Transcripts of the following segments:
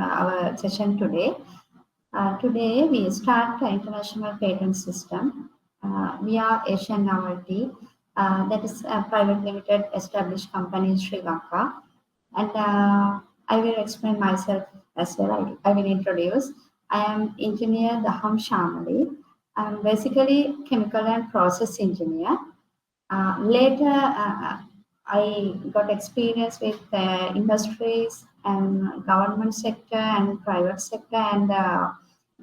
our session today. Today we start the international patent system via Asian Novelty, that is a private limited established company in Sri Lanka. And I will explain myself as well. I will introduce. I am engineer Daham Shyamalee. I'm basically chemical and process engineer. Later, I got experience with industries and government sector and private sector and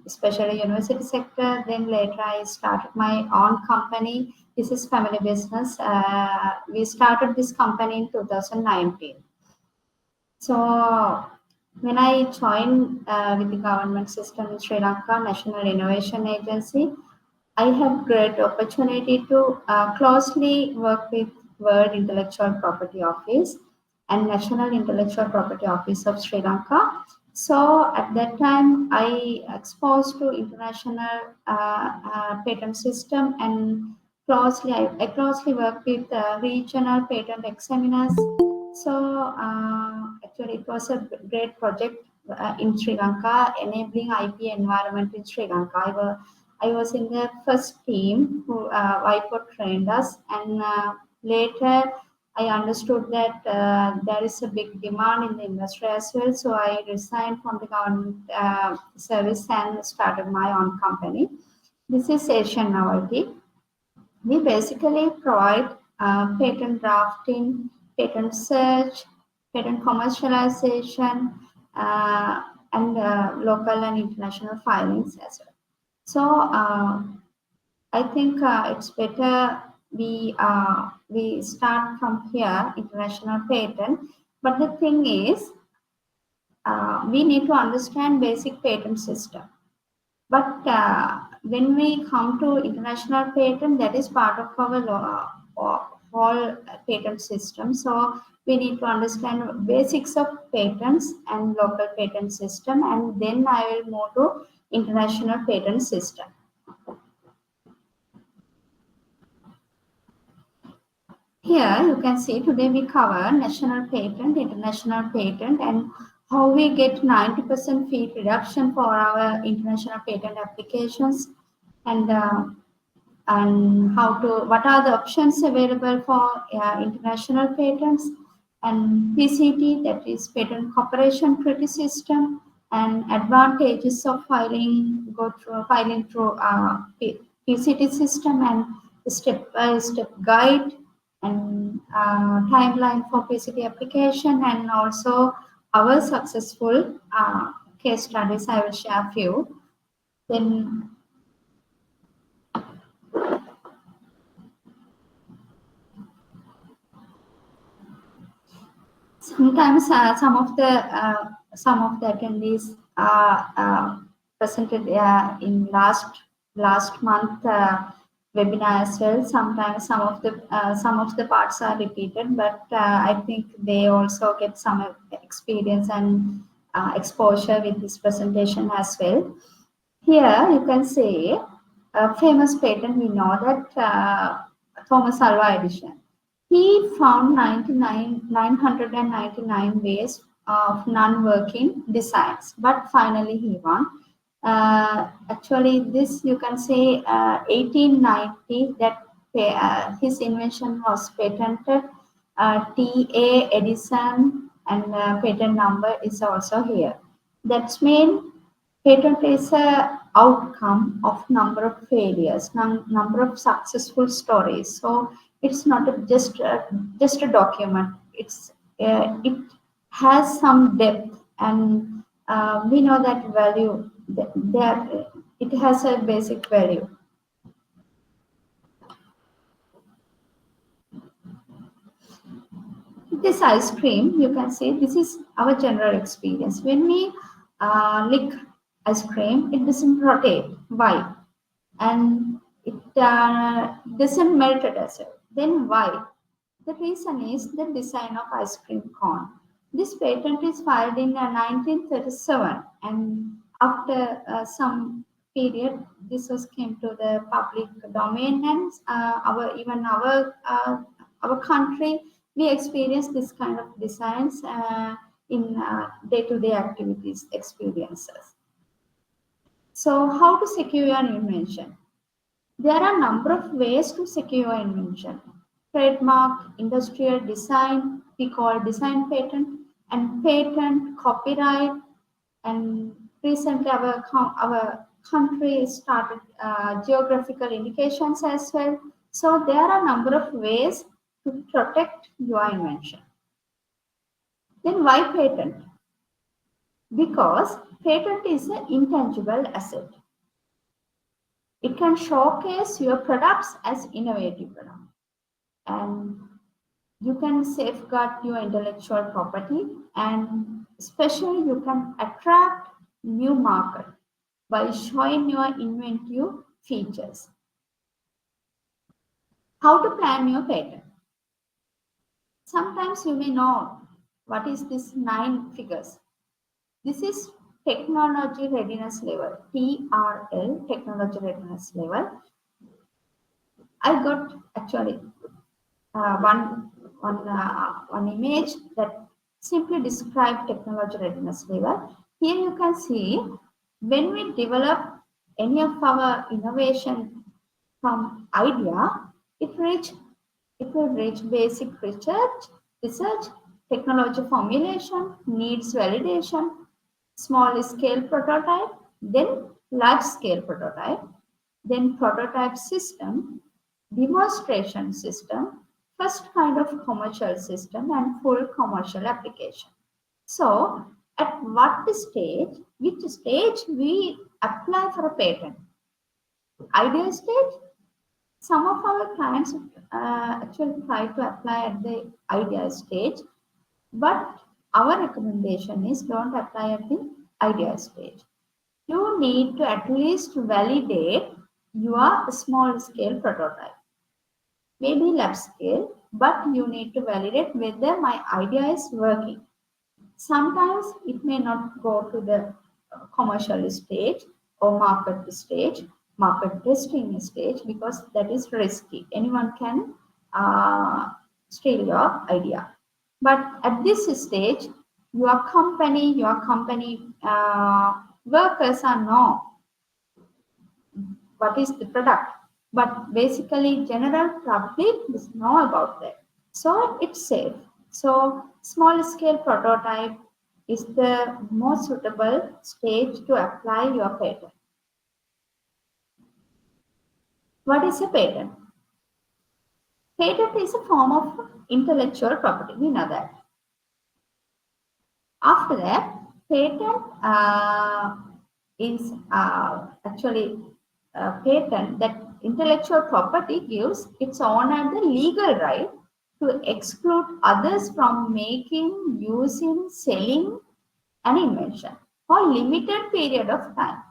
especially university sector. Then later, I started my own company. This is family business. We started this company in 2019. So when I joined with the government system in Sri Lanka, National Innovation Agency, I have great opportunity to closely work with World Intellectual Property Office and National Intellectual Property Office of Sri Lanka. So at that time, I exposed to international patent system and I closely work with regional patent examiners. So actually, it was a great project in Sri Lanka, enabling IP environment in Sri Lanka. I was in the first team who WIPO trained us, and later I understood that there is a big demand in the industry as well. So I resigned from the government service and started my own company. This is Asian Novelty. We basically provide patent drafting, patent search, patent commercialization, and local and international filings as well. So I think it's better we start from here, international patent. But the thing is, we need to understand basic patent system. But when we come to international patent, that is part of our whole patent system. So we need to understand basics of patents and local patent system, and then I will move to international patent system. Here you can see today we cover national patent, international patent, and how we get 90% fee reduction for our international patent applications, and what are the options available for international patents, and PCT, that is Patent Cooperation Treaty System, and advantages of filing through PCT system, and step-by-step guide, and timeline for PCT application, and also our successful case studies. I will share a few. Then sometimes some of the attendees presented in last month webinar as well. Sometimes some of the parts are repeated, but I think they also get some experience and exposure with this presentation as well. Here you can see a famous patent. We know that Thomas Alva Edison. He found 999 ways of non-working designs, but finally he won. Actually, this you can say 1890 that his invention was patented. T.A. Edison, and patent number is also here. That's mean patent is a outcome of number of failures, number of successful stories. So it's not just a document. It has some depth, and we know that value. That it has a basic value. This ice cream, you can see, this is our general experience. When we lick ice cream, it doesn't rotate. Why? And it doesn't melt it as well. Then why? The reason is the design of ice cream cone. This patent is filed in 1937, and after some period, this was came to the public domain, and our country, we experience this kind of designs in day-to-day activities, experiences. So how to secure an invention? There are a number of ways to secure invention. Trademark, industrial design, we call design patent, and patent, copyright, and recently our country started geographical indications as well. So there are a number of ways to protect your invention. Then why patent? Because patent is an intangible asset. It can showcase your products as innovative products, and you can safeguard your intellectual property, and especially you can attract new market by showing your inventive features. How to plan your patent? Sometimes you may know what is this 9 figures. This is technology readiness level, TRL, technology readiness level. I got actually one image that simply describes technology readiness level. Here you can see when we develop any of our innovation from idea, it will reach basic research, technology formulation, needs validation, small scale prototype, then large scale prototype, then prototype system, demonstration system, first kind of commercial system, and full commercial application. So at which stage we apply for a patent? Ideal stage, some of our clients actually try to apply at the ideal stage, but our recommendation is don't apply at the ideal stage. You need to at least validate your small scale prototype, maybe lab scale, but you need to validate whether my idea is working. Sometimes it may not go to the commercial stage or market testing stage, because that is risky. Anyone can steal your idea. But at this stage, your company workers are know what is the product, but basically general public does know about that. So it's safe. So small scale prototype is the most suitable stage to apply your patent. What is a patent? Patent is a form of intellectual property. We know that. After that, patent is actually a patent that intellectual property gives its owner the legal right to exclude others from making, using, selling an invention for a limited period of time.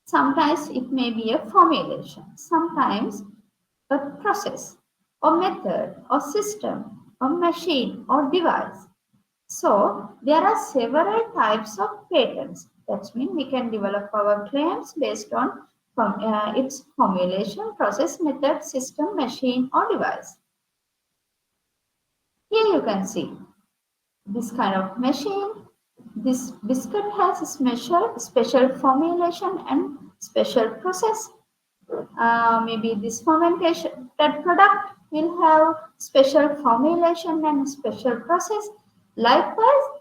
Sometimes it may be a formulation, sometimes a process or method or system or machine or device. So there are several types of patents. That means we can develop our claims based on its formulation, process, method, system, machine, or device. Here you can see this kind of machine. This biscuit has a special formulation and special process. Maybe this fermentation, that product will have special formulation and special process. Likewise,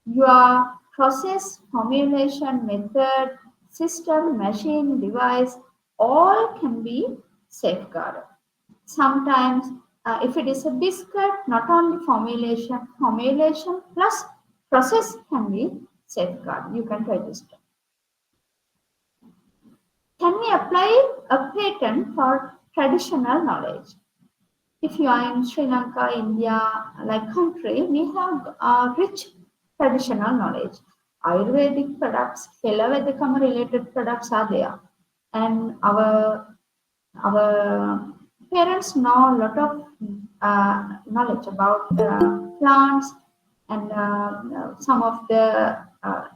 your process, formulation, method, system, machine, device, all can be safeguarded. Sometimes, if it is a biscuit, not only formulation plus process can be safeguarded. You can register. Can we apply a patent for traditional knowledge? If you are in Sri Lanka, India, like country, we have rich traditional knowledge. Ayurvedic products, Ayurvedic related products are there, and our parents know a lot of knowledge about plants and some of the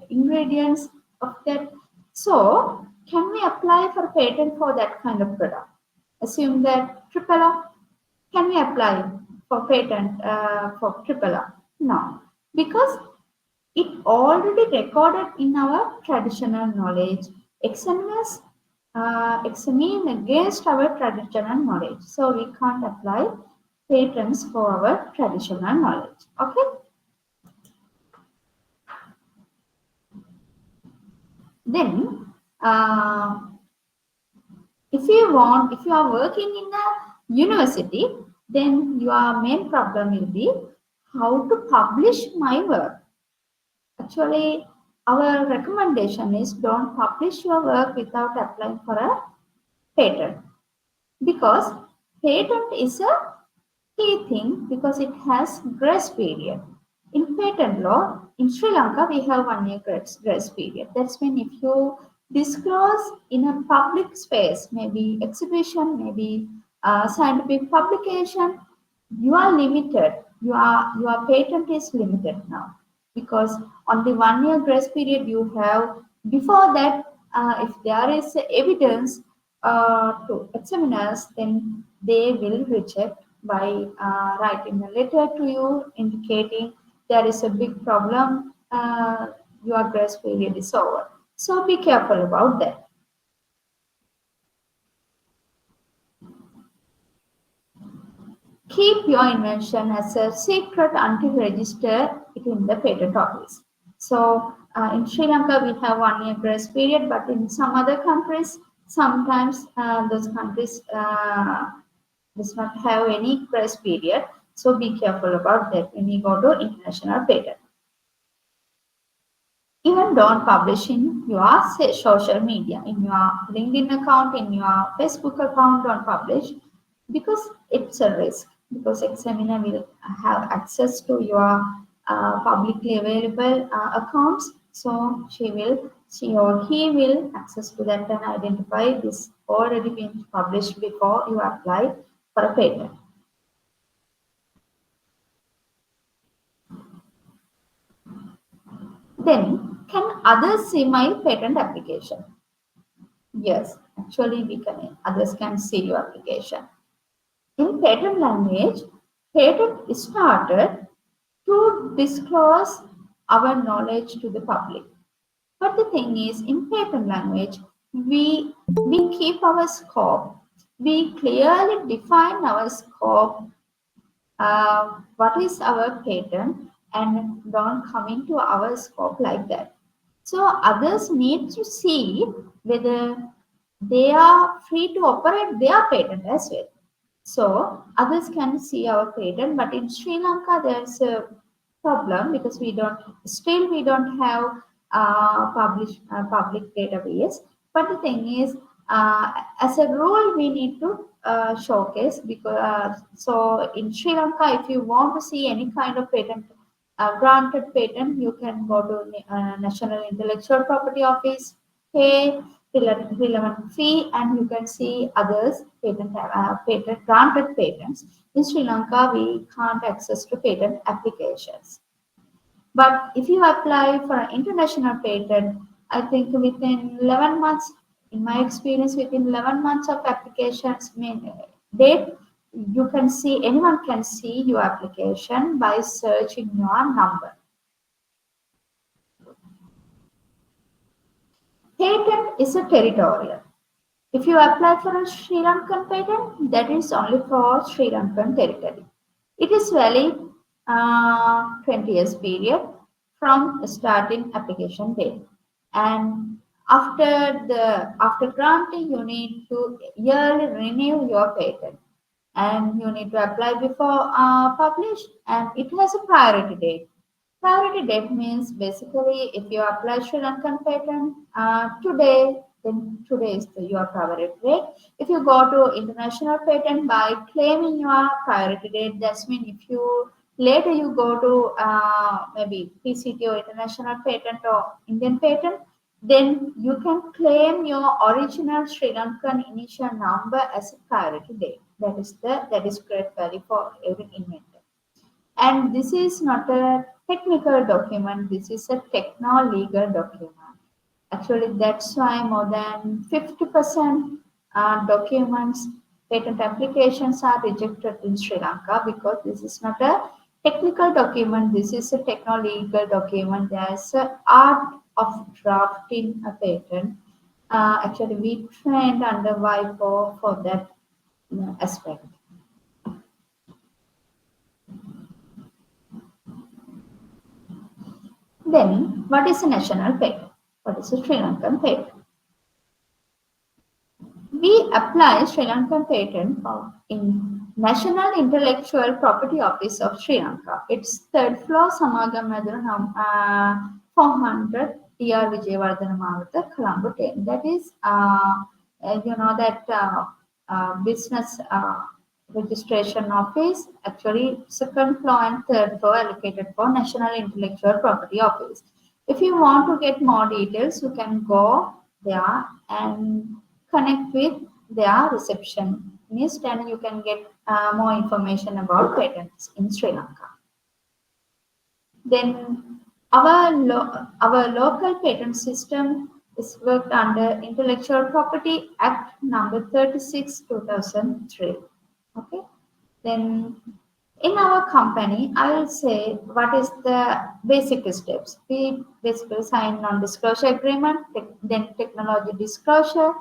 ingredients of that. So, can we apply for patent for that kind of product? Assume that triphala. Can we apply for patent for triphala? No. because it already recorded in our traditional knowledge. Examiners examine against our traditional knowledge. So we can't apply patents for our traditional knowledge. Okay. Then if you are working in a university, then your main problem will be how to publish my work. Actually, our recommendation is don't publish your work without applying for a patent, because patent is a key thing because it has grace period. In patent law, in Sri Lanka, we have 1 year grace period. That's when if you disclose in a public space, maybe exhibition, maybe scientific publication, you are limited. Your patent is limited now because on the 1 year grace period you have. Before that, if there is evidence to examiners, then they will reject by writing a letter to you indicating there is a big problem, your grace period is over. So be careful about that. Keep your invention as a secret until register it in the patent office. So in Sri Lanka we have 1 year grace period, but in some other countries, sometimes those countries does not have any grace period. So be careful about that when you go to international patent. Even don't publish in your social media, in your LinkedIn account, in your Facebook account, don't publish because it's a risk. Because examiner will have access to your publicly available accounts, so she or he will access to that and identify this already been published before you apply for a patent. Then, can others see my patent application? Yes, actually we can. Others can see your application. In patent language, patent is started to disclose our knowledge to the public. But the thing is, in patent language, we keep our scope. We clearly define our scope, what is our patent, and don't come into our scope like that. So others need to see whether they are free to operate their patent as well. So others can see our patent, but in Sri Lanka there's a problem because we don't have public database. But the thing is, as a rule, we need to showcase because so in Sri Lanka, if you want to see any kind of patent, granted patent, you can go to National Intellectual Property Office, pay relevant fee, and you can see others patent granted patents. In Sri Lanka, we can't access to patent applications. But if you apply for an international patent, I think within 11 months, in my experience, within 11 months of applications date, you can see, anyone can see your application by searching your number. Patent is a territorial. If you apply for a Sri Lankan patent, that is only for Sri Lankan territory. It is valid 20 years period from starting application date. And after granting, you need to yearly renew your patent, and you need to apply before publish, and it has a priority date. Priority date means basically if you apply Sri Lankan patent today, then today is your priority date. If you go to international patent by claiming your priority date, that's mean if you later you go to maybe PCT or international patent or Indian patent, then you can claim your original Sri Lankan initial number as a priority date. That is great value for every inventor. And this is not a technical document, this is a techno-legal document. Actually, that's why more than 50% documents, patent applications are rejected in Sri Lanka because this is not a Technical document, this is a techno-legal document. There's a art of drafting a patent. Actually, we trained under WIPO for that aspect. Then, what is a national patent? What is a Sri Lankan patent? We apply Sri Lankan patent in National Intellectual Property Office of Sri Lanka. It's third floor, Samagam Madura 400 TR Vijayawardhana Mawatha, Colombo 10. That is, that business registration office. Actually, second floor and third floor allocated for National Intellectual Property Office. If you want to get more details, you can go there and connect with their receptionist and you can get more information about patents in Sri Lanka. Then our local patent system is worked under Intellectual Property Act number 36 2003. Okay. Then in our company, I will say what is the basic steps. We basically sign non-disclosure agreement, then technology disclosure,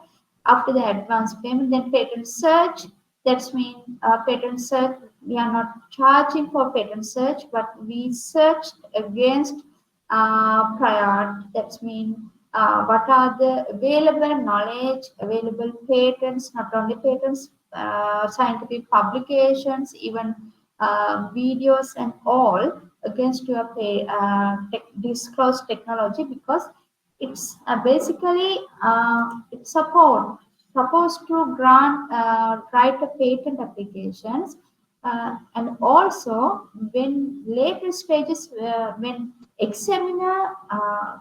after the advance payment, then patent search. That's mean patent search. We are not charging for patent search, but we searched against prior. That's mean what are the available knowledge, available patents, not only patents, scientific publications, even videos and all against your disclosed technology because it's basically it's supposed to grant write a patent applications and also when later stages when examiner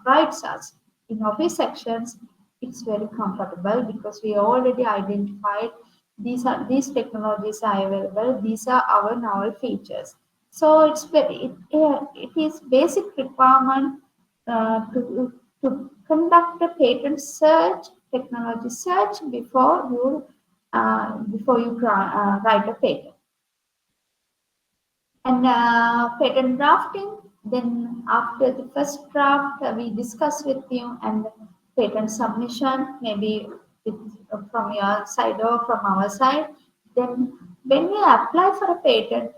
writes us in office sections it's very comfortable because we already identified these technologies are available. These are our novel features. So it is basic requirement to conduct a patent search, technology search before you write a patent. And patent drafting, then after the first draft, we discuss with you and patent submission, maybe from your side or from our side. Then when we apply for a patent,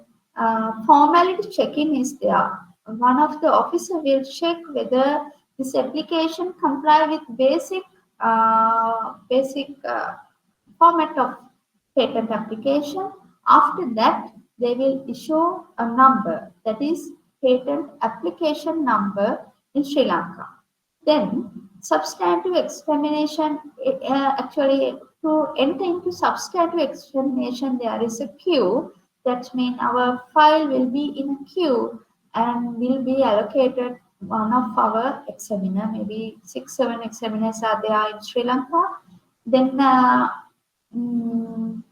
formality checking is there. One of the officer will check whether this application comply with basic format of patent application. After that, they will issue a number that is patent application number in Sri Lanka. Then substantive examination, actually to enter into substantive examination, there is a queue. That means our file will be in a queue and will be allocated one of our examiner, maybe 6-7 examiners are there in Sri Lanka. Then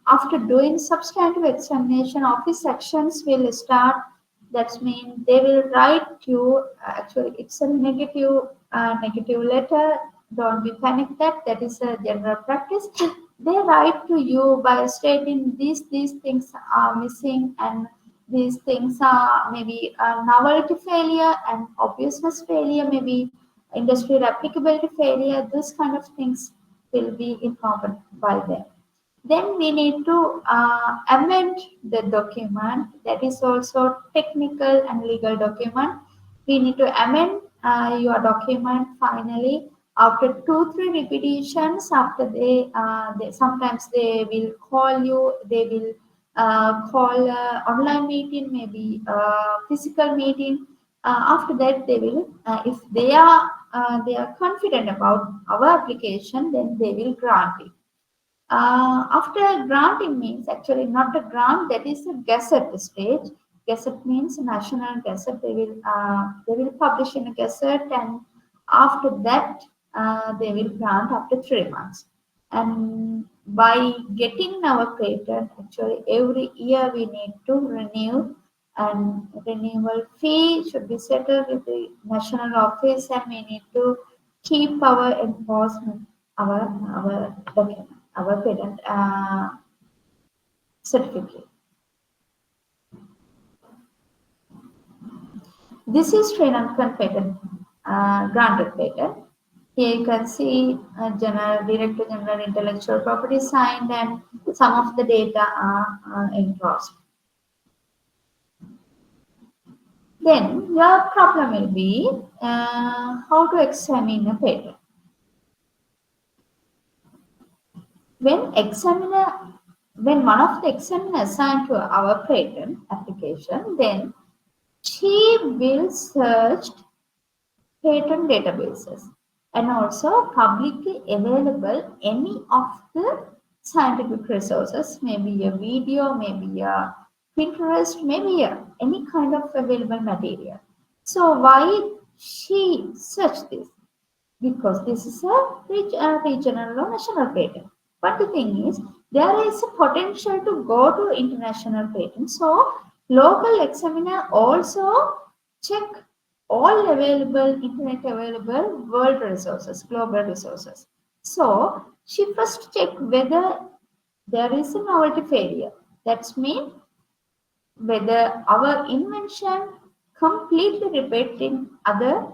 after doing substantive examination, office sections will start. That means they will write you. Actually, it's a negative letter. Don't be panicked. That is a general practice. They write to you by stating these things are missing and these things are maybe a novelty failure and obviousness failure, maybe industrial applicability failure. Those kind of things will be informed by them. Then we need to amend the document. That is also technical and legal document. We need to amend your document finally after 2-3 repetitions. After they sometimes they will call you. They will call online meeting, maybe physical meeting. After that, they will if they are confident about our application, then they will grant it. After granting means actually not a grant, that is a gazette stage. Gazette means national gazette. They will publish in a gazette, and after that they will grant after 3 months. And by getting our patent, actually every year we need to renew, and renewal fee should be settled with the national office, and we need to keep our enforcement, our document, our patent certificate. This is Sri Lankan patent, granted patent. Here you can see general, direct to general intellectual property signed, and some of the data are engrossed. Then your problem will be how to examine a patent. When examiner, when one of the examiners assigned to our patent application, then she will search patent databases and also publicly available any of the scientific resources, maybe a video, maybe a Pinterest, maybe any kind of available material. So why she search this? Because this is a regional or national patent. But the thing is, there is a potential to go to international patent. So local examiner also check all available internet available world resources, global resources. So she first check whether there is a novelty failure. That's mean whether our invention completely repeating other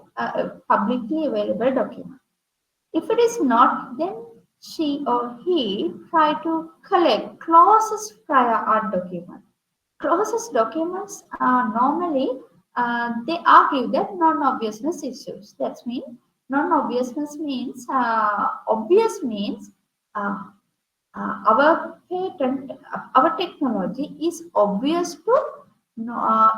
publicly available document. If it is not, then she or he try to collect closest prior art document. Closest documents are normally they argue that non-obviousness issues. That means non-obviousness means obvious means uh, our patent, our technology is obvious to no,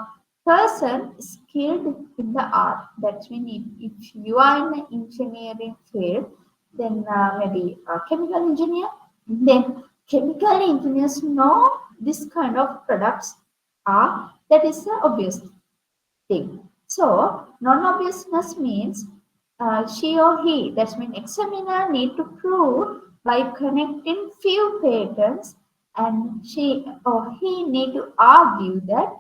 person skilled in the art. That means if you are in the engineering field, then maybe a chemical engineer, then chemical engineers know this kind of products are that is the obvious thing. So non-obviousness means she or he, that means examiner need to prove by connecting few patents, and she or he need to argue that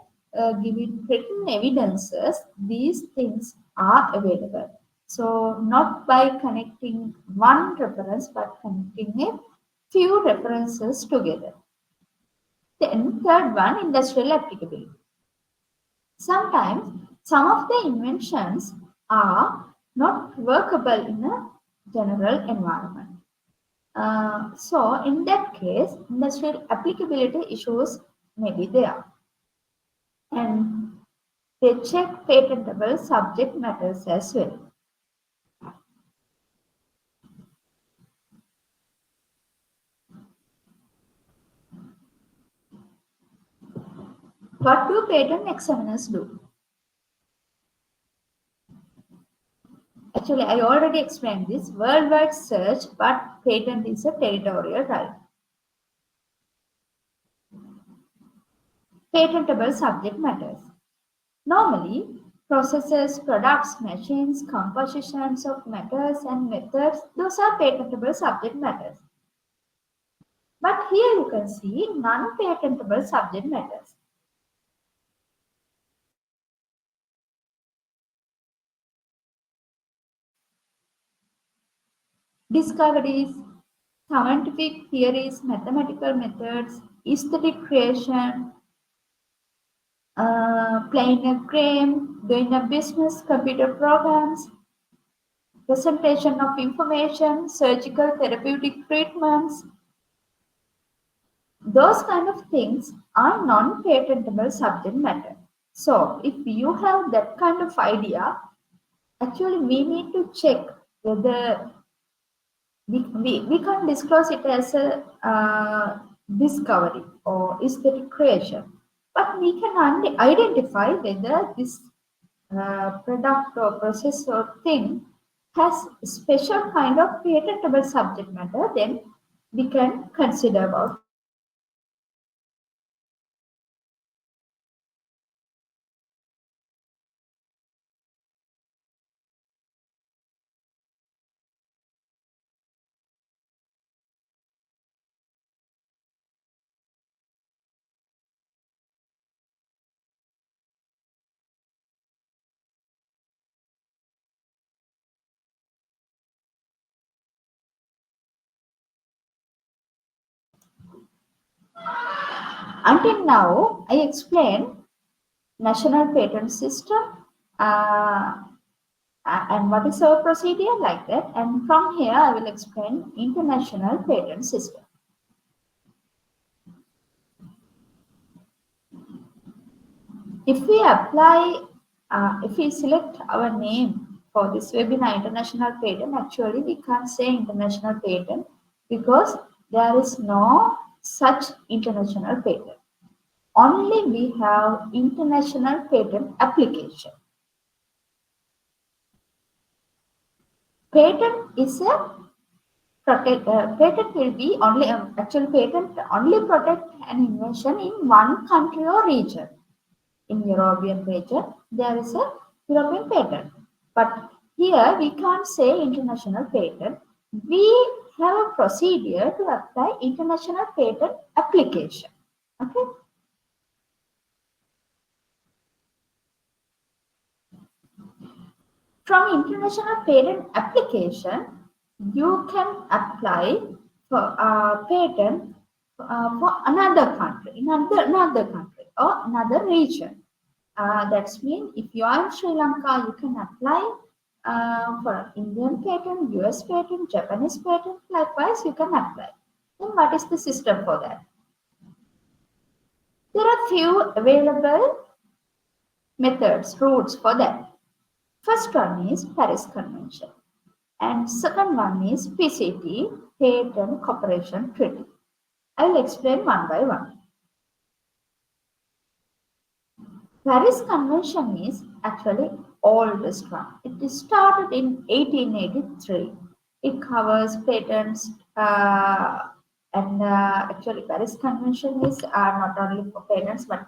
giving written evidences these things are available. So not by connecting one reference but connecting a few references together. Then third one, industrial applicability. Sometimes some of the inventions are not workable in a general environment. So in that case, industrial applicability issues may be there. And they check patentable subject matters as well. What do patent examiners do? Actually, I already explained this. Worldwide search, but patent is a territorial right. Patentable subject matters. Normally, processes, products, machines, compositions of matters and methods, those are patentable subject matters. But here you can see non-patentable subject matters. Discoveries, scientific theories, mathematical methods, aesthetic creation, playing a game, doing a business, computer programs, presentation of information, surgical therapeutic treatments, those kind of things are non-patentable subject matter. So if you have that kind of idea, actually we need to check whether we can't disclose it as a discovery or aesthetic creation, but we can identify whether this product or process or thing has special kind of patentable subject matter, then we can consider about. Until now, I explained national patent system Uh, and what is our procedure like that? And from here, I will explain international patent system. If we apply, if we select our name for this webinar international patent, actually we can't say international patent because there is no such international patent. Only we have international patent application. Patent is a patent will be only actual patent only protect an invention in one country or region. In European region, there is a European patent. But here we can't say international patent. We have a procedure to apply international patent application. Okay. From international patent application, you can apply for a patent for another country, in another country or another region. That's mean if you are in Sri Lanka, you can apply for Indian patent, US patent, Japanese patent. Likewise, you can apply. Then what is the system for that? There are few available methods, routes for that. First one is Paris Convention, and second one is PCT, Patent Cooperation Treaty. I will explain one by one. Paris Convention is actually oldest one. It is started in 1883. It covers patents and actually Paris Convention is not only for patents but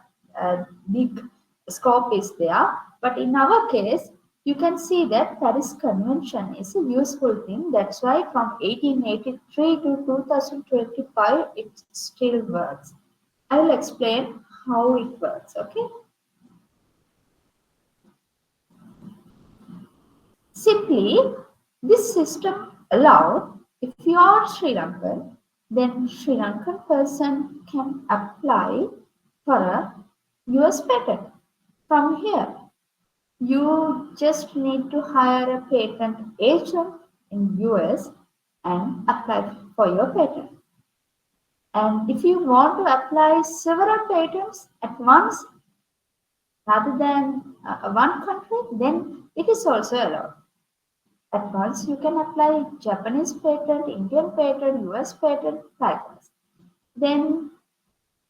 big scope is there. But in our case, you can see that Paris Convention is a useful thing. That's why from 1883 to 2025, it still works. I will explain how it works. Okay. Simply, this system allowed if you are Sri Lankan, then Sri Lankan person can apply for a US patent. From here, you just need to hire a patent agent in US and apply for your patent. And if you want to apply several patents at once rather than one country, then it is also allowed. At once, you can apply Japanese patent, Indian patent, US patent, likewise. Then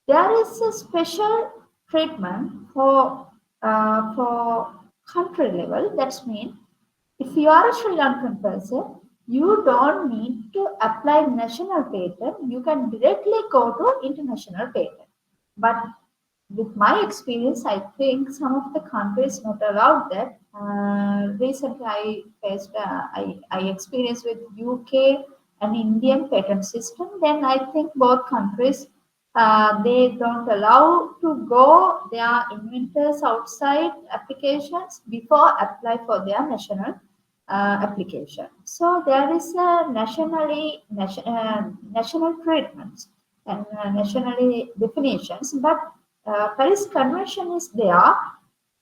there is a special treatment for country level. That's mean if you are a Sri Lankan person, you don't need to apply national patent. You can directly go to international patent. But with my experience, I think some of the countries not allowed that. Recently, I experienced with UK and Indian patent system. Then I think both countries they don't allow to go their inventors outside applications before apply for their national application. So there is a national treatments and nationally definitions, but Paris Convention is there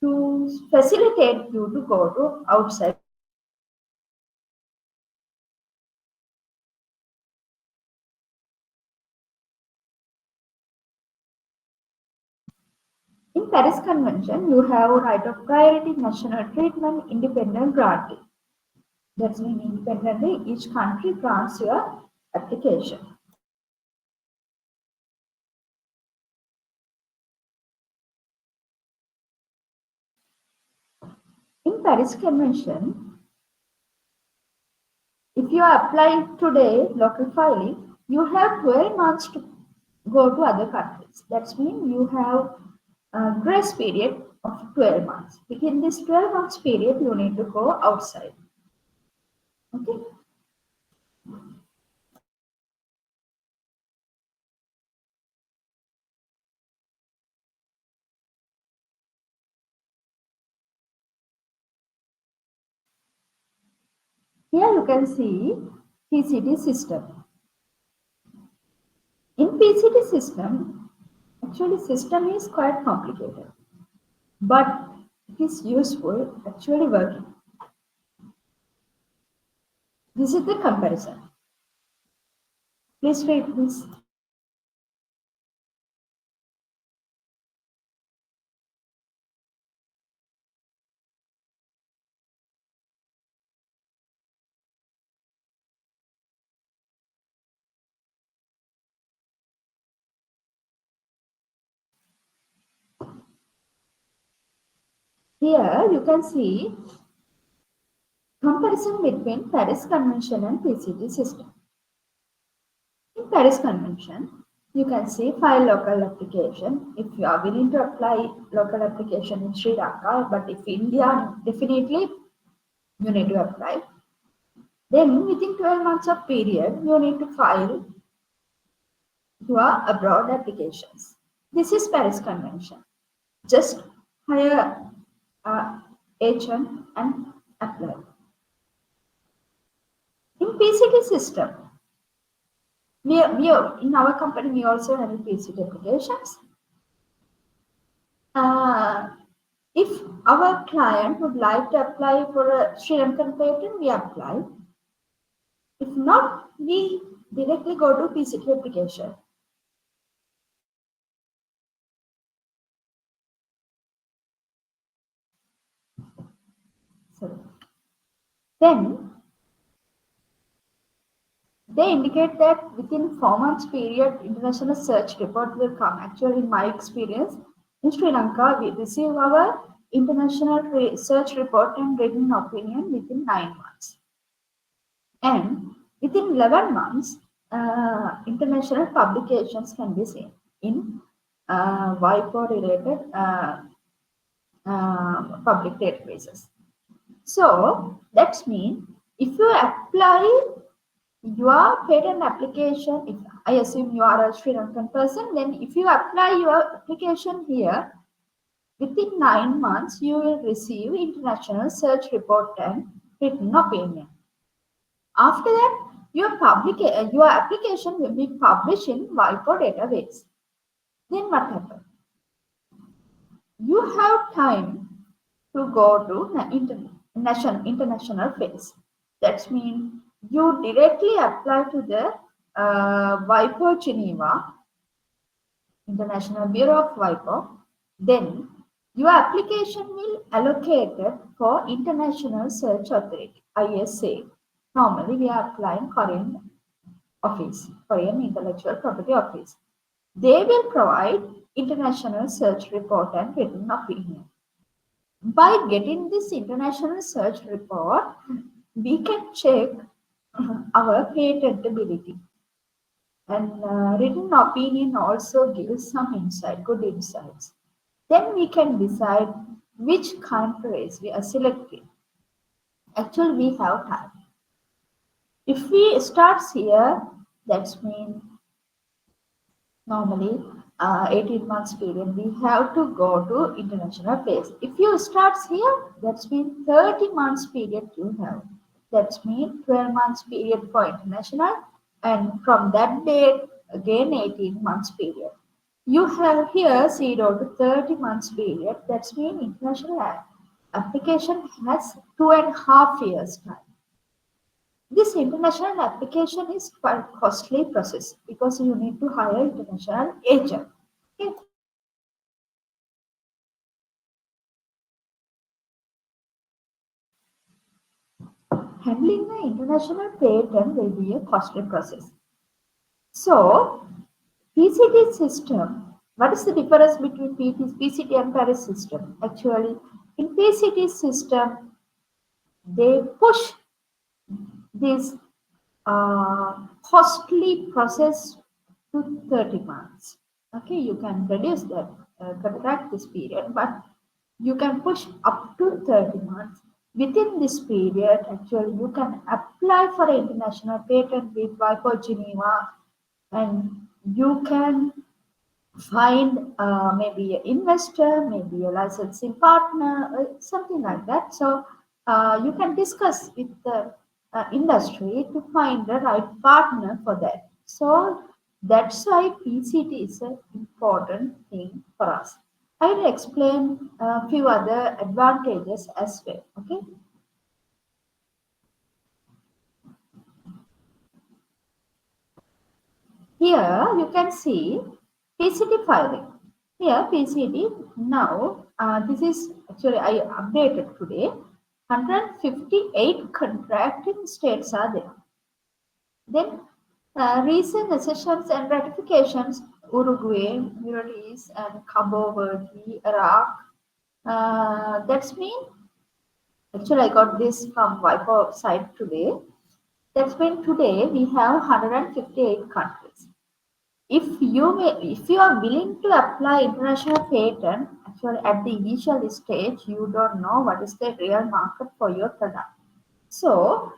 to facilitate you to go to outside. In Paris Convention, you have right of priority, national treatment, independent granting. That's mean independently each country grants your application. In Paris Convention, if you apply today local filing, you have 12 months to go to other countries. That means you have a grace period of 12 months. Within this 12 months period, you need to go outside. Okay. Here you can see PCT system. In PCT system, actually system is quite complicated. But It is useful actually working. This is the comparison. Please read this. Here you can see comparison between Paris Convention and PCT system. In Paris Convention, you can see file local application. If you are willing to apply local application in Sri Lanka, but if India, definitely you need to apply. Then within 12 months of period, you need to file your abroad applications. This is Paris Convention. Just hire a agent and apply. In PCT system, in our company we also have PCT applications. Uh, if our client would like to apply for a Sri Lankan patent, we apply. If not, we directly go to PCT application. Sorry. Then they indicate that within 4 months period, international search report will come. Actually, in my experience, in Sri Lanka, we receive our international search report and written opinion within 9 months. And within 11 months, international publications can be seen in WIPO related public databases. So that means if you apply your patent application, if I assume you are a Sri Lankan person, then if you apply your application here, within 9 months you will receive international search report and written opinion. After that, your application will be published in WIPO database. Then what happens? You have time to go to international phase. That means you directly apply to the WIPO Geneva, International Bureau of WIPO. Then your application will allocated for International Search Authority, ISA. Normally we are applying Korean office, Korean Intellectual Property Office. They will provide international search report and written opinion. By getting this international search report, we can check our patentability. And written opinion also gives some insight, good insights. Then we can decide which countries we are selecting. Actually, we have time. If we start here, that means normally 18 months period, we have to go to international phase. If you start here, that means 30 months period you have. That means 12 months period for international, and from that date again 18 months period. You have here 0 to 30 months period. That means international application has 2.5 years time. This international application is quite costly process because you need to hire international agent. Okay. Handling the international patent will be a costly process. So, PCT system, what is the difference between PCT and Paris system? Actually, in PCT system, they push this costly process to 30 months. Okay, you can reduce that, contract this period, but you can push up to 30 months. Within this period, actually, you can apply for an international patent with WIPO Geneva, and you can find maybe an investor, maybe a licensing partner, something like that. So you can discuss with the industry to find the right partner for that. So that's why PCT is an important thing for us. I will explain a few other advantages as well. Okay. Here you can see PCT filing. Here PCT now this is actually I updated today. 158 contracting states are there. Then recent accessions and ratifications: Uruguay, Middle East, and Cabo Verde, Iraq. That's mean actually I got this from WIPO site today. That's mean today we have 158 countries. If you are willing to apply international patent, actually at the initial stage, you don't know what is the real market for your product. So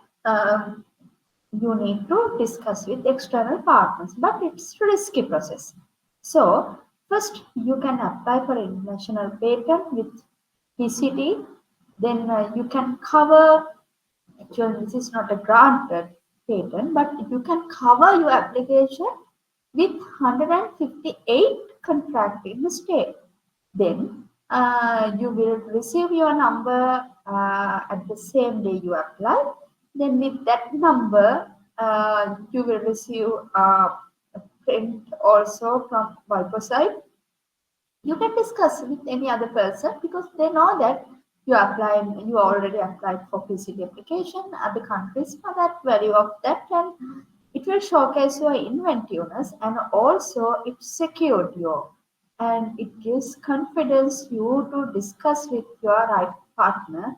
you need to discuss with external partners, but it's a risky process. So first you can apply for international patent with PCT, then you can cover. Actually, this is not a granted patent, but you can cover your application with 158 contracting state. Then you will receive your number at the same day you apply. Then with that number, you will receive a print also from WIPO side. You can discuss with any other person because they know that you already applied for PCT application. Other countries know that value of that, and it will showcase your inventiveness, and also it secured you, and it gives confidence you to discuss with your right partner.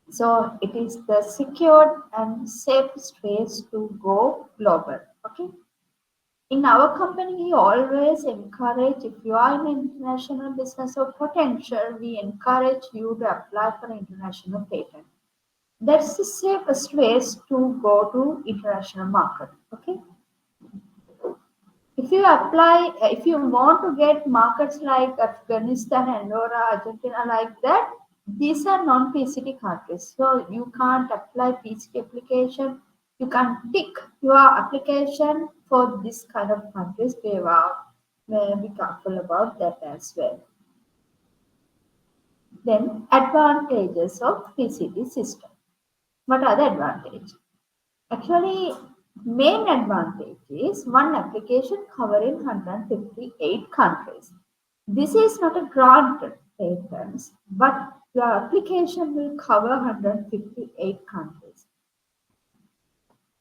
So it is the secured and safest ways to go global. Okay. In our company, we always encourage, if you are in international business or potential, we encourage you to apply for international patent. That's the safest ways to go to international market. Okay. If you want to get markets like Afghanistan, Andorra, Argentina, like that, these are non-PCT countries. So you can't apply PCT application. You can tick your application for this kind of countries. May be careful about that as well. Then advantages of PCT system. What are the advantages? Actually, main advantage is one application covering 158 countries. This is not a granted patents, but your application will cover 158 countries.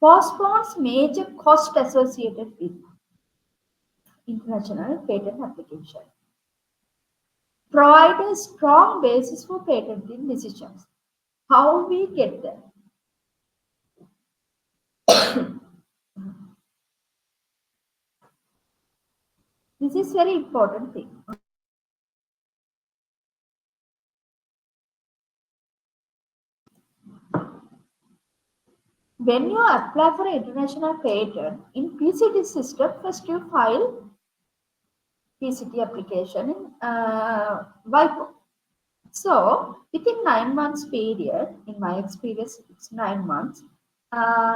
Postpones major cost associated with international patent application. Provide a strong basis for patenting decisions. How we get there? This is very important thing. When you apply for an international patent in PCT system, first you file PCT application in WIPO. So within 9 months period, in my experience, it's 9 months.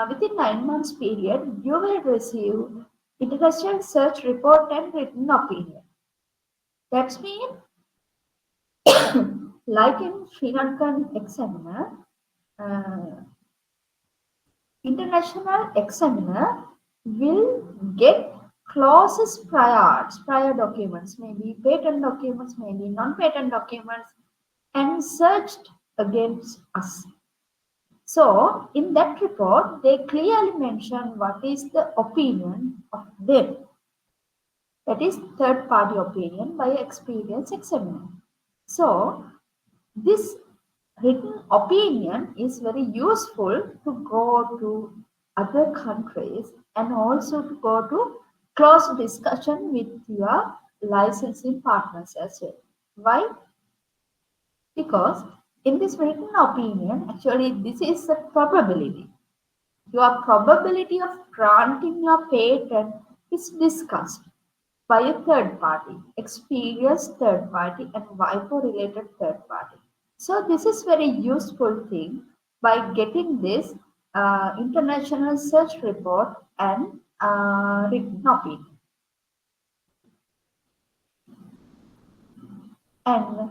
Within 9 months period, you will receive international search report and written opinion. That's mean, like in Sri Lankan examiner, uh, international examiner will get clauses prior documents, maybe patent documents, maybe non-patent documents, and searched against us. So in that report, they clearly mention what is the opinion of them. That is third party opinion by experienced examiner. So this written opinion is very useful to go to other countries and also to go to close discussion with your licensing partners as well. Why? Because in this written opinion, actually this is a probability. Your probability of granting your patent is discussed by a third party, experienced third party, and WIPO related third party. So this is very useful thing by getting this international search report and written opinion. and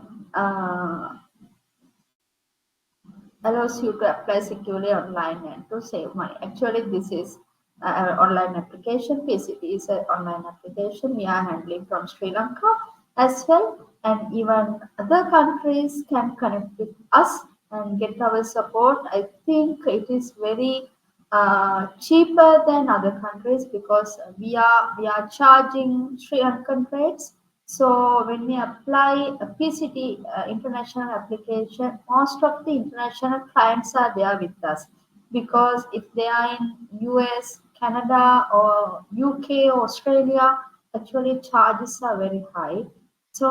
allows you to apply securely online and to save money. Actually, this is online application. PCT is an online application we are handling from Sri Lanka as well, and even other countries can connect with us and get our support. I think it is very cheaper than other countries because we are charging Sri Lankan rates. So when we apply a PCT international application, most of the international clients are there with us because if they are in US, Canada, or UK, Australia, actually charges are very high. So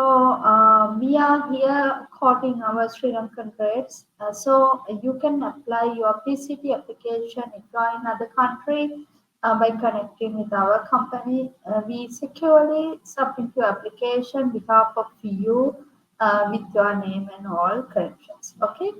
we are here quoting our Sri Lankan rates. So you can apply your PCT application if you are in other country by connecting with our company. We securely submit your application behalf of you with your name and all corrections. Okay.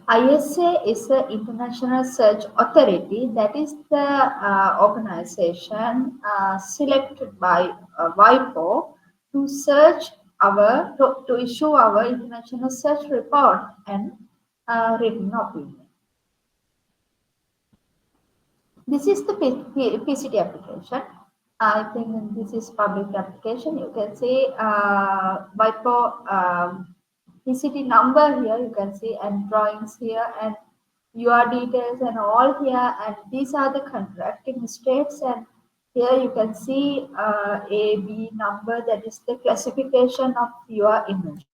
ISA is the International Search Authority. That is the organization selected by WIPO to search to issue our international search report and written opinion. This is the PCT application. I think this is public application. You can see WIPO PCT number here. You can see and drawings here and your details and all here. And these are the contracting states. And here you can see A, B number. That is the classification of your inventory.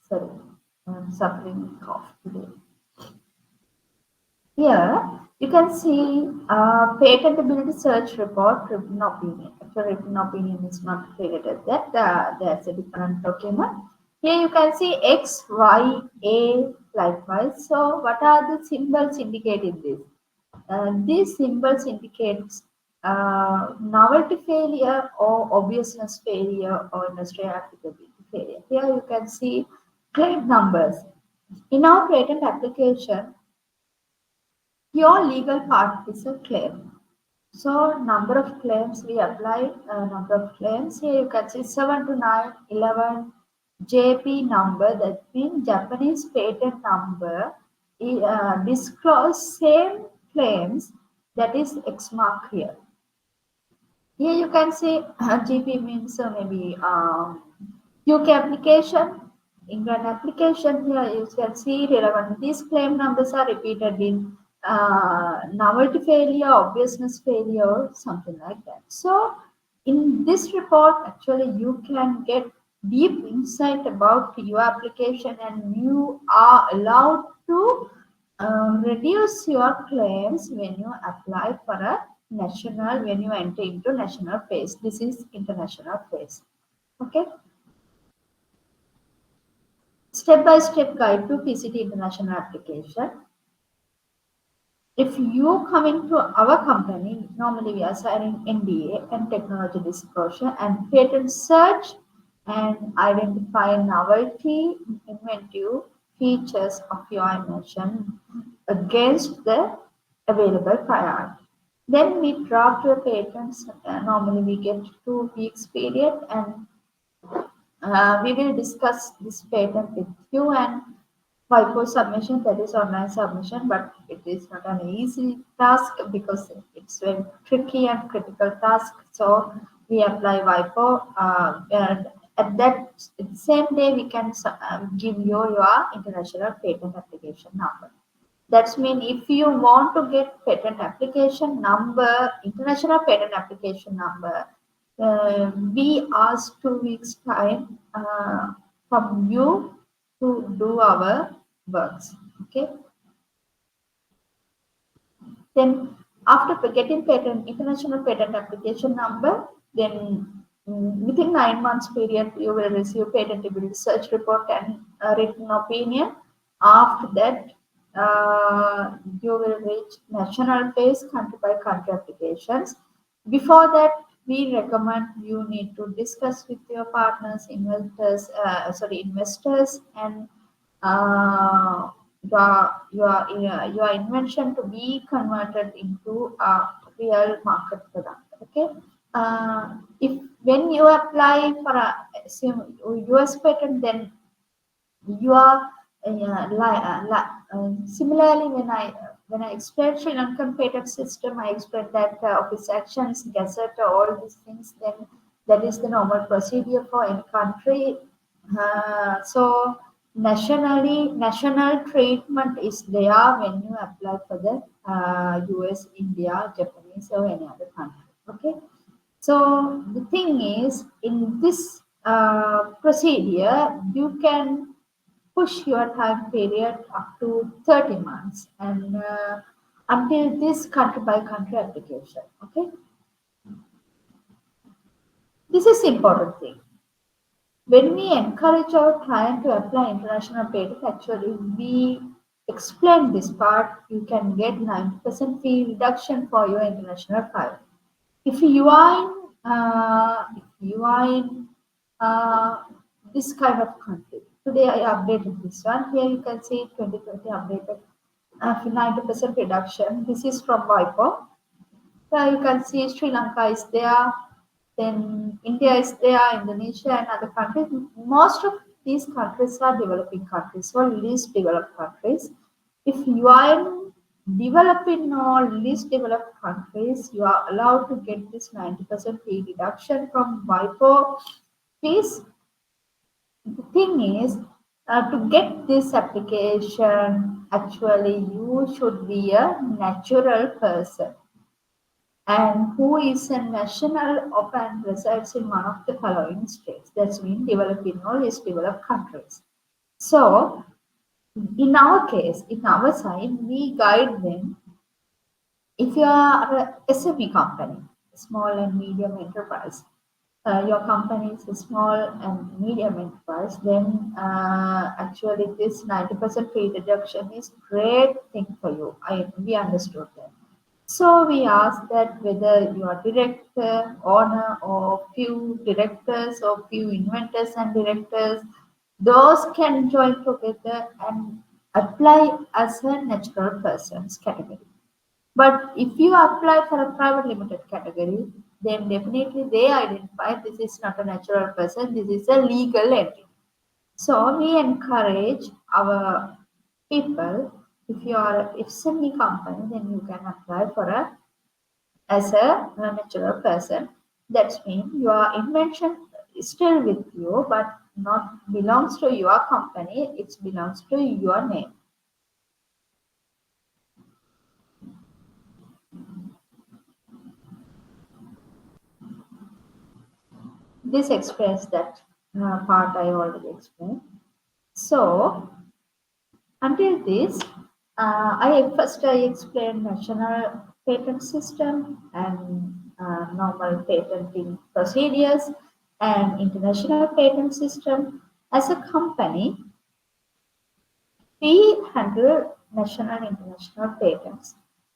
Sorry, I'm suffering cough today. Here you can see patentability search report written opinion. Actually, written opinion is not created that. That's a different document. Here you can see X, Y, A likewise. So what are the symbols indicating this? These symbols indicates novelty failure or obviousness failure or industrial applicability failure. Here you can see claim numbers. In our patent application, your legal part is a claim. So number of claims we apply, number of claims here you can see 7 to 9, 11 JP number, that means Japanese patent number disclose same claims, that is X mark here. Here you can see GP means maybe UK application, England application. Here you can see relevant. These claim numbers are repeated in novelty failure, obviousness failure, something like that. So in this report, actually you can get deep insight about your application and you are allowed to reduce your claims when you apply for a national, when you enter into national phase. This is international phase. Okay. Step-by-step guide to PCT international application. If you come into our company, normally we are signing NDA and technology disclosure and patent search and identify novelty, inventive features of your invention against the available priority. Then we draft your patents. Normally we get 2 weeks period and we will discuss this patent with you and WIPO submission, that is online submission, but it is not an easy task because it's very tricky and critical task. So we apply WIPO and at that same day we can give you your international patent application number. That's mean if you want to get patent application number, international patent application number, we ask 2 weeks time from you to do our works. Okay. Then after getting patent, international patent application number, then within 9 months period, you will receive patentability search report and written opinion. After that, you will reach national phase, country by country applications. Before that, we recommend you need to discuss with your partners, investors, and uh, your invention to be converted into a real market product. Okay. If when you apply for a US patent, then you are similarly when I explain Sri Lankan patent system, I explain that office actions, gazette, all these things. Then that is the normal procedure for any country. So national treatment is there when you apply for the US, India, Japanese, or any other country. Okay. So the thing is, in this procedure, you can push your time period up to 30 months and until this country by country application. Okay, this is important thing. When we encourage our client to apply international patent, actually we explain this part. You can get 90% fee reduction for your international file. If you are in uh, this kind of country, today I updated this one. Here you can see 2020 updated 90% reduction. This is from WIPO. Here you can see Sri Lanka is there, then India is there, Indonesia and other countries. Most of these countries are developing countries or least developed countries. If you are in developing or least developed countries, you are allowed to get this 90% fee reduction from WIPO fees. The thing is, to get this application, actually you should be a natural person and who is a national of and resides in one of the following states. That's mean developing or least developed countries. So in our case, in our side, we guide them. If you are a SME company, small and medium enterprise, your company is a small and medium enterprise, then actually this 90% fee reduction is great thing for you. We understood that. So we ask that whether you are director, owner, or few directors or few inventors and directors, those can join together and apply as a natural persons category. But if you apply for a private limited category, then definitely they identify this is not a natural person, this is a legal entity. So we encourage our people, if you are a SME company, then you can apply for a as a natural person. That means your invention is still with you, but not belongs to your company. It belongs to your name. This explains that part I already explained. So until this, I explained national patent system and normal patenting procedures and international patent system. As a company, we handle national and international patents,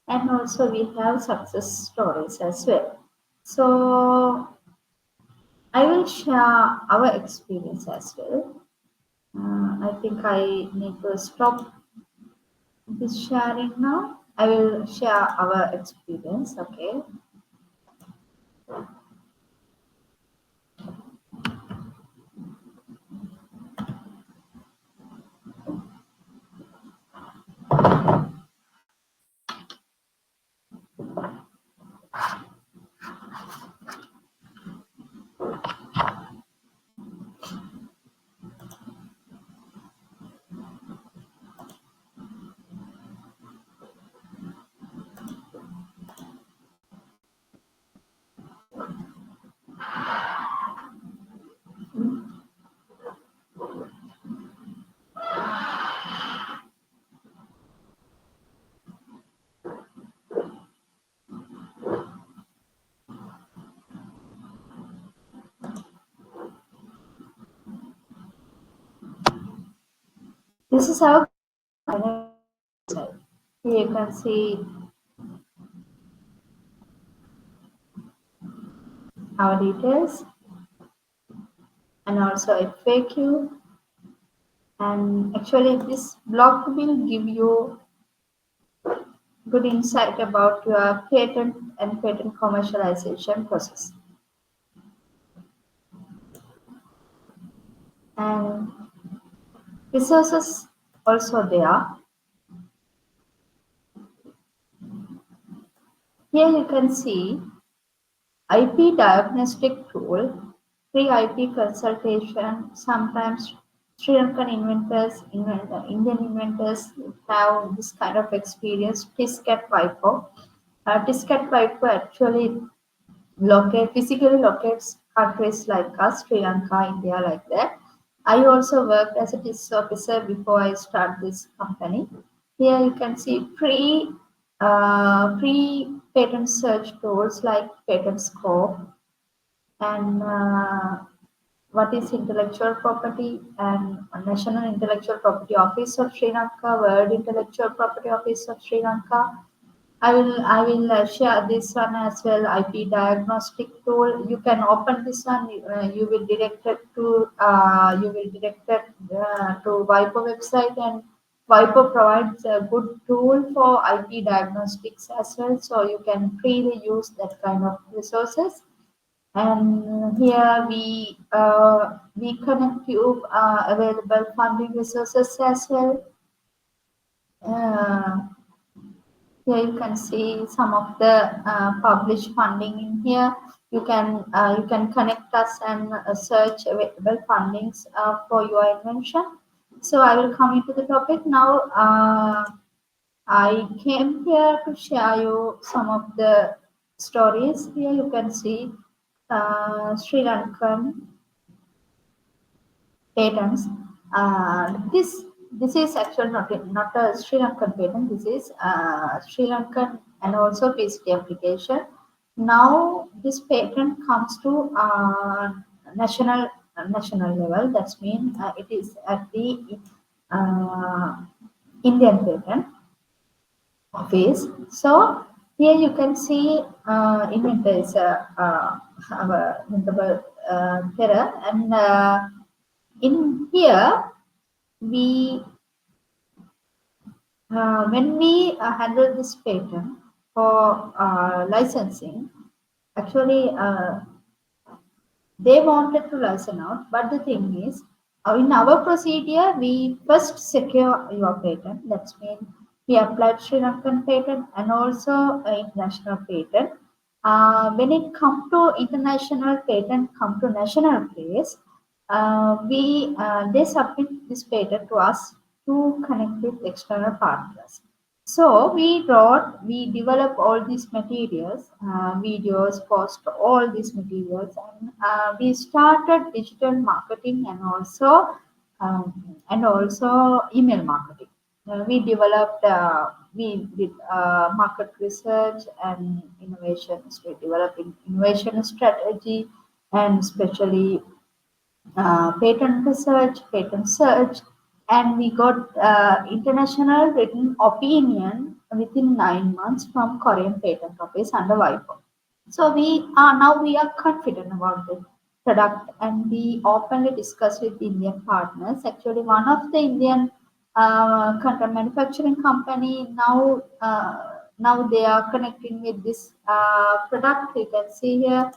and also we have success stories as well. So I will share our experience as well. I think I need to stop this sharing now. I will share our experience. Okay. This is our side. You can see our details, and also FAQ. And actually, this blog will give you good insight about your patent and patent commercialization process. And resources also there. Here you can see IP diagnostic tool, free IP consultation. Sometimes Sri Lankan Indian inventors have this kind of experience. Tiscat Vipo. Tiscat Vipo actually physically locates countries like us, Sri Lanka, India, like that. I also worked as a TIS officer before I start this company. Here you can see free patent search tools like Patent Scope and what is intellectual property and National Intellectual Property Office of Sri Lanka, World Intellectual Property Office of Sri Lanka. I will share this one as well. IP diagnostic tool. You can open this one. You will direct it to WIPO website, and WIPO provides a good tool for IP diagnostics as well. So you can freely use that kind of resources. And here we connect you available funding resources as well. Uh, Here you can see some of the published funding in here. You can connect us and search available fundings for your invention. So I will come into the topic now. I came here to share you some of the stories. Here you can see Sri Lankan patents. This is actually not a Sri Lankan patent. This is Sri Lankan and also PhD application. Now this patent comes to national level. That's mean it is at the uh, Indian patent office. So here you can see inventor is our inventable terror, and in here we when we handle this patent for licensing, actually they wanted to license out, but the thing is, in our procedure, we first secure your patent. That's mean we applied Sri Lankan patent and also international patent. When it come to international patent, come to national place, we they submit this patent to us to connect with external partners. So we develop all these materials, videos, post all these materials, and we started digital marketing and also email marketing. We did market research and innovations. We developed innovation strategy and especially patent research, patent search, and we got international written opinion within 9 months from Korean Patent Office under WIPO. So we are confident about the product, and we openly discuss with Indian partners. Actually, one of the Indian contract manufacturing company now they are connecting with this product. You can see here.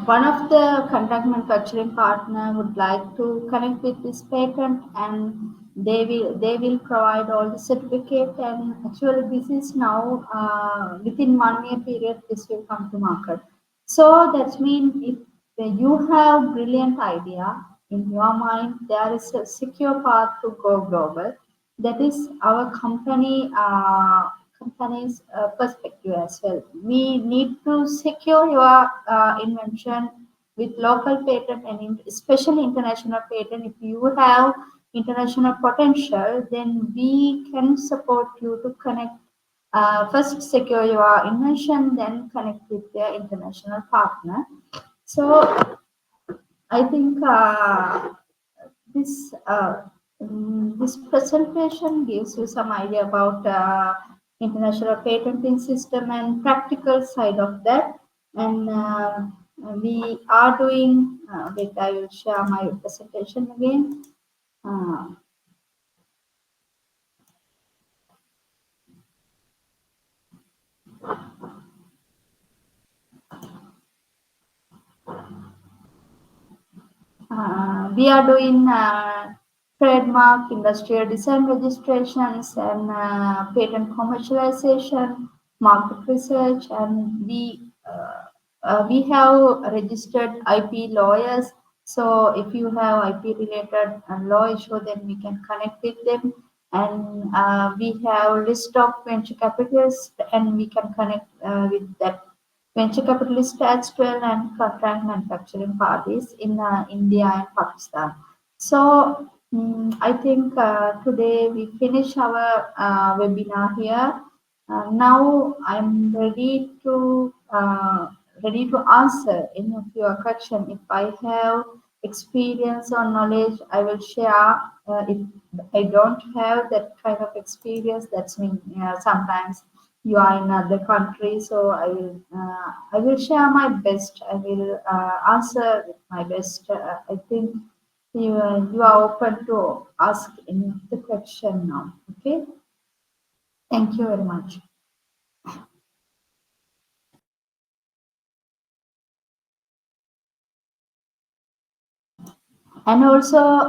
One of the contract manufacturing partner would like to connect with this patent, and they will provide all the certificate, and actually this is now within 1 year period this will come to market. So that means if you have brilliant idea in your mind, there is a secure path to go global. That is our company's perspective as well. We need to secure your invention with local patent and especially international patent. If you have international potential, then we can support you to connect. First, secure your invention, then connect with their international partner. So I think this this presentation gives you some idea about international patenting system and practical side of that. And we are doing. Wait, I will share my presentation again. Uh, we are doing trademark, industrial design registrations, and patent commercialization, market research, and we have registered IP lawyers. So if you have IP related law issue, then we can connect with them. And we have list of venture capitalists, and we can connect with that venture capitalists as well and contract manufacturing parties in India and Pakistan. So I think today we finish our webinar here. Now I'm ready to answer any of your question. If I have experience or knowledge, I will share. If I don't have that kind of experience, that's mean sometimes you are in other countries, so I will share my best. I will answer with my best. I think you are open to ask any of the question now. Okay, thank you very much. And also,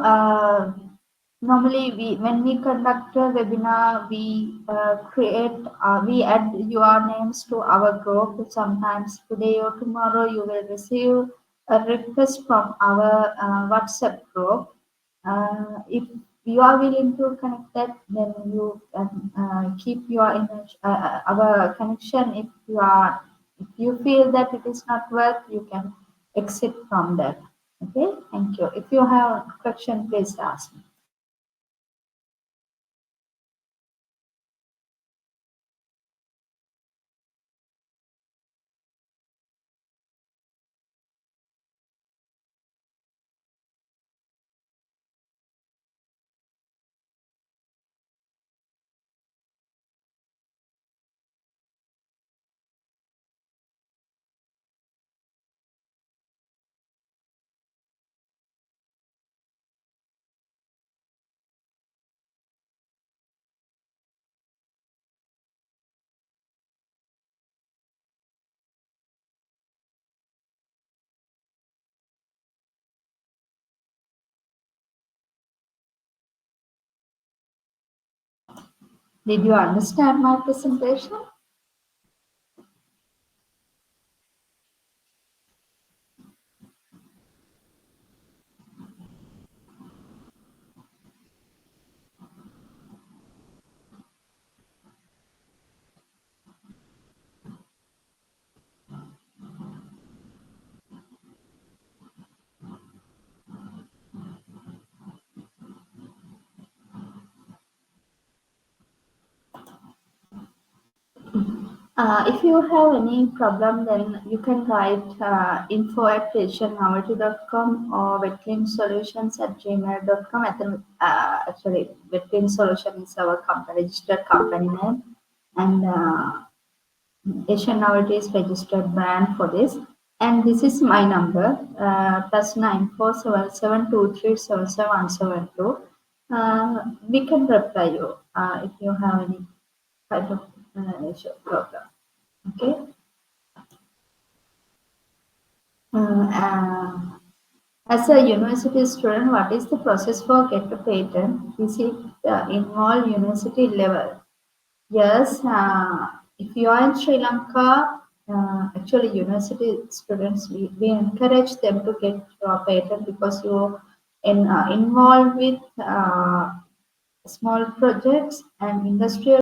normally when we conduct a webinar, we add your names to our group. Sometimes today or tomorrow you will receive a request from our WhatsApp group. If you are willing to connect that, then you can keep your image, our connection. If you feel that it is not work, you can exit from that. Okay, thank you. If you have a question, please ask me. Did you understand my presentation? If you have any problem, then you can write info@asiannovelty.com or wetcleansolutions@gmail.com. Actually, Wetclean Solution is our registered company name, and Asian Novelty is registered brand for this. And this is my number, +9477237717. We can reply you if you have any kind of issue problem. Okay. Uh, as a university student, what is the process for get a patent? Is it involve university level? Yes, if you are in Sri Lanka, actually university students, we encourage them to get your patent because you involved with small projects and industrial